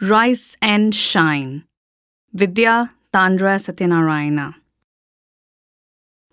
Rise and Shine. Vidya Satya.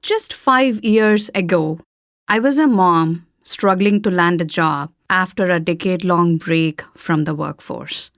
Just 5 years ago, I was a mom struggling to land a job after a decade-long break from the workforce.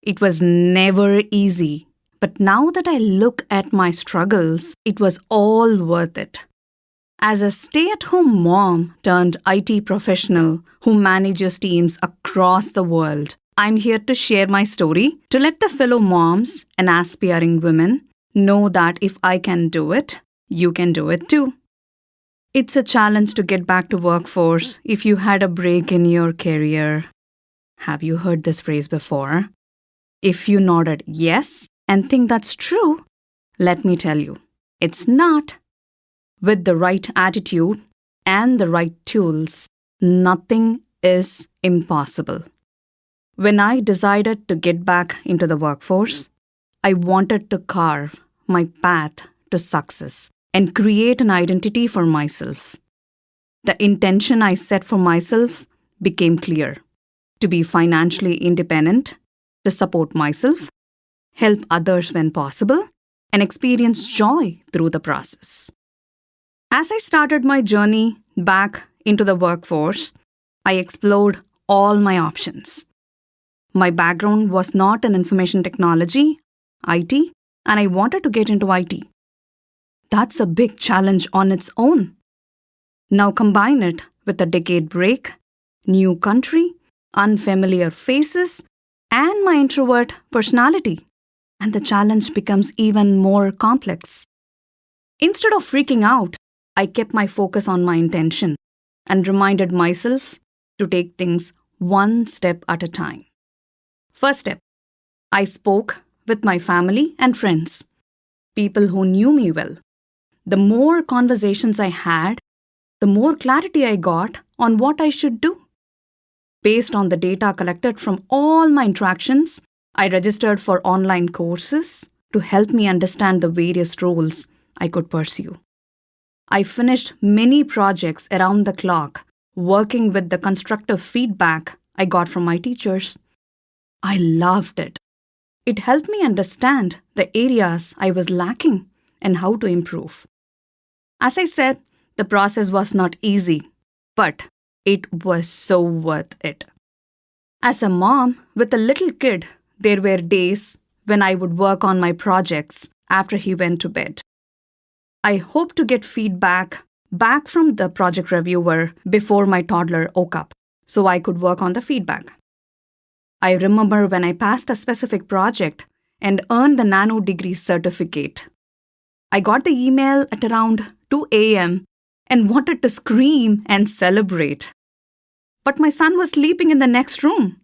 It was never easy, but now that I look at my struggles, it was all worth it. As a stay-at-home mom turned IT professional who manages teams across the world, I'm here to share my story to let the fellow moms and aspiring women know that if I can do it, you can do it too. It's a challenge to get back to workforce if you had a break in your career. Have you heard this phrase before? If you nodded yes and think that's true, let me tell you, it's not. With the right attitude and the right tools, nothing is impossible. When I decided to get back into the workforce, I wanted to carve my path to success and create an identity for myself. The intention I set for myself became clear: to be financially independent, to support myself, help others when possible, and experience joy through the process. As I started my journey back into the workforce, I explored all my options. My background was not in information technology, IT, and I wanted to get into IT. That's a big challenge on its own. Now combine it with a decade break, new country, unfamiliar faces, and my introvert personality, and the challenge becomes even more complex. Instead of freaking out, I kept my focus on my intention and reminded myself to take things one step at a time. First step, I spoke with my family and friends, people who knew me well. The more conversations I had, the more clarity I got on what I should do. Based on the data collected from all my interactions, I registered for online courses to help me understand the various roles I could pursue. I finished many projects around the clock, working with the constructive feedback I got from my teachers. I loved it. It helped me understand the areas I was lacking and how to improve. As I said, the process was not easy, but it was so worth it. As a mom with a little kid, there were days when I would work on my projects after he went to bed. I hoped to get feedback back from the project reviewer before my toddler woke up, so I could work on the feedback. I remember when I passed a specific project and earned the nano degree certificate. I got the email at around 2 a.m. and wanted to scream and celebrate. But my son was sleeping in the next room.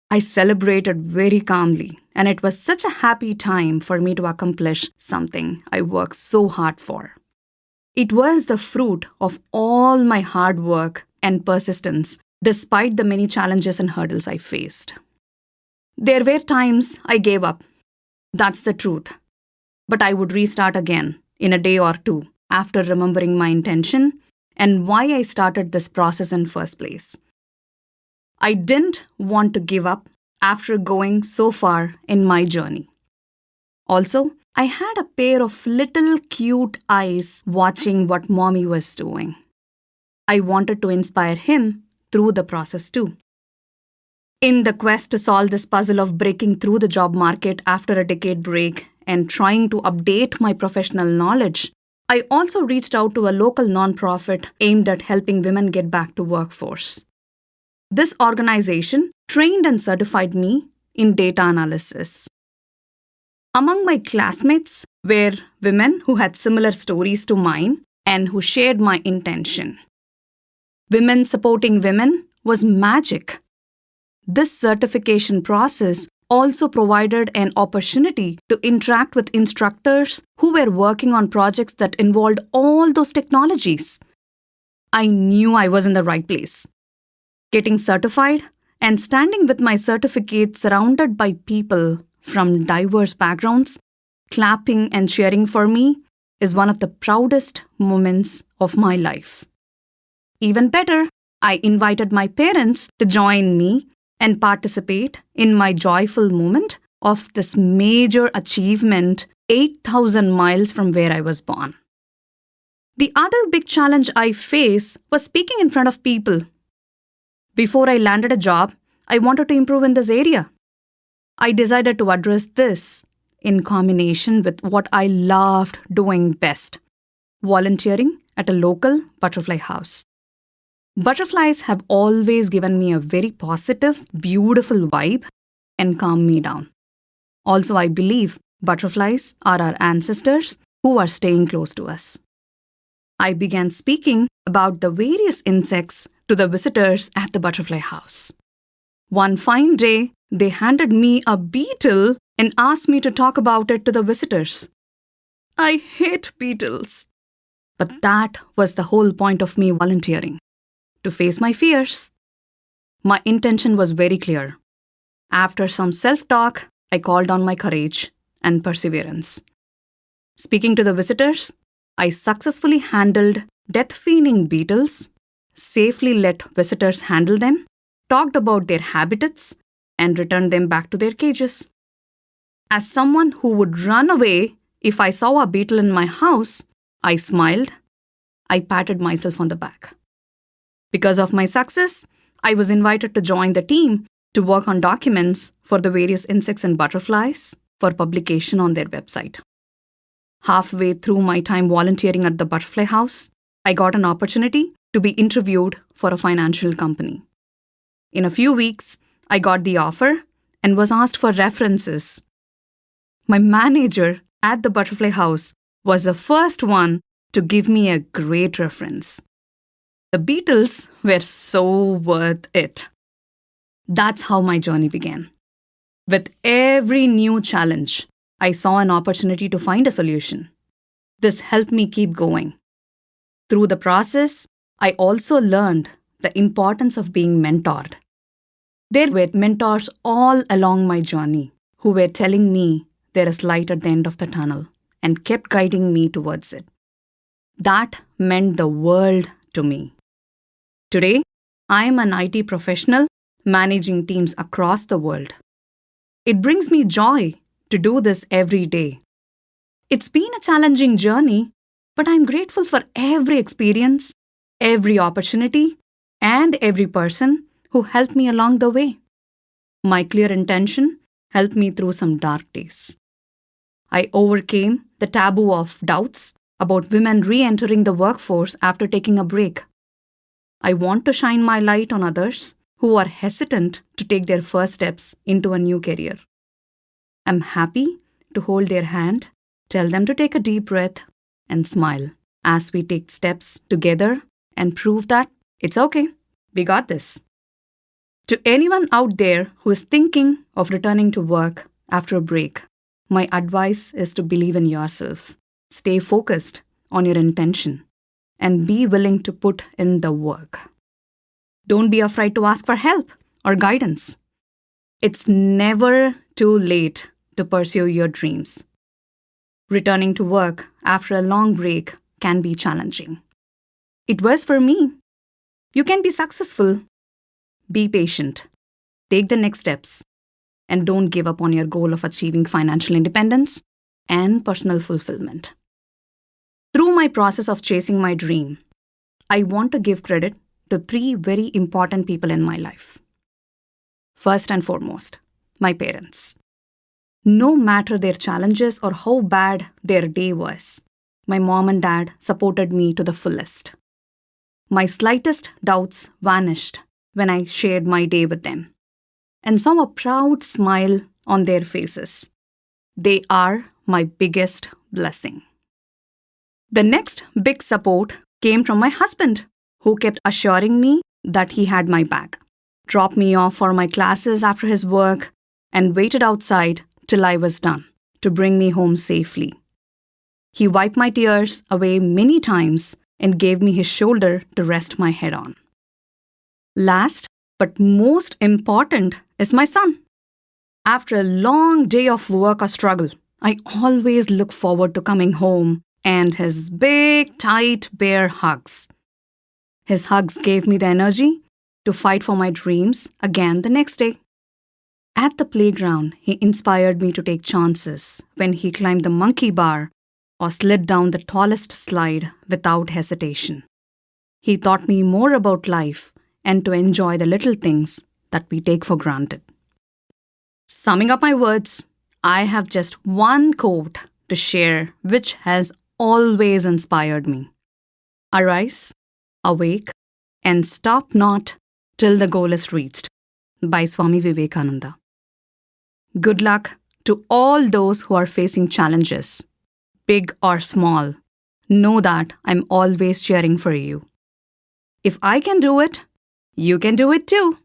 I celebrated very calmly, and it was such a happy time for me to accomplish something I worked so hard for. It was the fruit of all my hard work and persistence, despite the many challenges and hurdles I faced. There were times I gave up. That's the truth. But I would restart again in a day or two after remembering my intention and why I started this process in first place. I didn't want to give up after going so far in my journey. Also, I had a pair of little cute eyes watching what mommy was doing. I wanted to inspire him through the process too. In the quest to solve this puzzle of breaking through the job market after a decade break and trying to update my professional knowledge, I also reached out to a local nonprofit aimed at helping women get back to workforce. This organization trained and certified me in data analysis. Among my classmates were women who had similar stories to mine and who shared my intention. Women supporting women was magic. This certification process also provided an opportunity to interact with instructors who were working on projects that involved all those technologies. I knew I was in the right place. Getting certified and standing with my certificate surrounded by people from diverse backgrounds, clapping and cheering for me is one of the proudest moments of my life. Even better, I invited my parents to join me and participate in my joyful moment of this major achievement 8,000 miles from where I was born. The other big challenge I face was speaking in front of people. Before I landed a job, I wanted to improve in this area. I decided to address this in combination with what I loved doing best, volunteering at a local butterfly house. Butterflies have always given me a very positive, beautiful vibe and calm me down. Also, I believe butterflies are our ancestors who are staying close to us. I began speaking about the various insects to the visitors at the butterfly house. One fine day, they handed me a beetle and asked me to talk about it to the visitors. I hate beetles. But that was the whole point of me volunteering, to face my fears. My intention was very clear. After some self-talk, I called on my courage and perseverance. Speaking to the visitors, I successfully handled death-feeding beetles, safely let visitors handle them, talked about their habitats, and returned them back to their cages. As someone who would run away if I saw a beetle in my house, I smiled. I patted myself on the back. Because of my success, I was invited to join the team to work on documents for the various insects and butterflies for publication on their website. Halfway through my time volunteering at the butterfly house, I got an opportunity to be interviewed for a financial company. In a few weeks, I got the offer and was asked for references. My manager at the butterfly house was the first one to give me a great reference. The beetles were so worth it. That's how my journey began. With every new challenge, I saw an opportunity to find a solution. This helped me keep going. Through the process, I also learned the importance of being mentored. There were mentors all along my journey who were telling me there is light at the end of the tunnel and kept guiding me towards it. That meant the world to me. Today, I am an IT professional managing teams across the world. It brings me joy to do this every day. It's been a challenging journey, but I'm grateful for every experience, every opportunity, and every person who helped me along the way. My clear intention helped me through some dark days. I overcame the taboo of doubts about women re-entering the workforce after taking a break. I want to shine my light on others who are hesitant to take their first steps into a new career. I'm happy to hold their hand, tell them to take a deep breath, and smile as we take steps together and prove that it's okay, we got this. To anyone out there who is thinking of returning to work after a break, my advice is to believe in yourself, stay focused on your intention, and be willing to put in the work. Don't be afraid to ask for help or guidance. It's never too late to pursue your dreams. Returning to work after a long break can be challenging. It was for me. You can be successful. Be patient. Take the next steps. And don't give up on your goal of achieving financial independence and personal fulfillment. Through my process of chasing my dream, I want to give credit to 3 very important people in my life. First and foremost, my parents. No matter their challenges or how bad their day was, my mom and dad supported me to the fullest. My slightest doubts vanished when I shared my day with them, and saw a proud smile on their faces. They are my biggest blessing. The next big support came from my husband, who kept assuring me that he had my back, dropped me off for my classes after his work, and waited outside till I was done to bring me home safely. He wiped my tears away many times and gave me his shoulder to rest my head on. Last but most important is my son. After a long day of work or struggle, I always look forward to coming home and his big, tight bear hugs. His hugs gave me the energy to fight for my dreams again the next day. At the playground, he inspired me to take chances when he climbed the monkey bar or slid down the tallest slide without hesitation. He taught me more about life and to enjoy the little things that we take for granted. Summing up my words, I have just one quote to share which has always inspired me. Arise, awake, and stop not till the goal is reached, by Swami Vivekananda. Good luck to all those who are facing challenges, big or small. Know that I'm always cheering for you. If I can do it, you can do it too.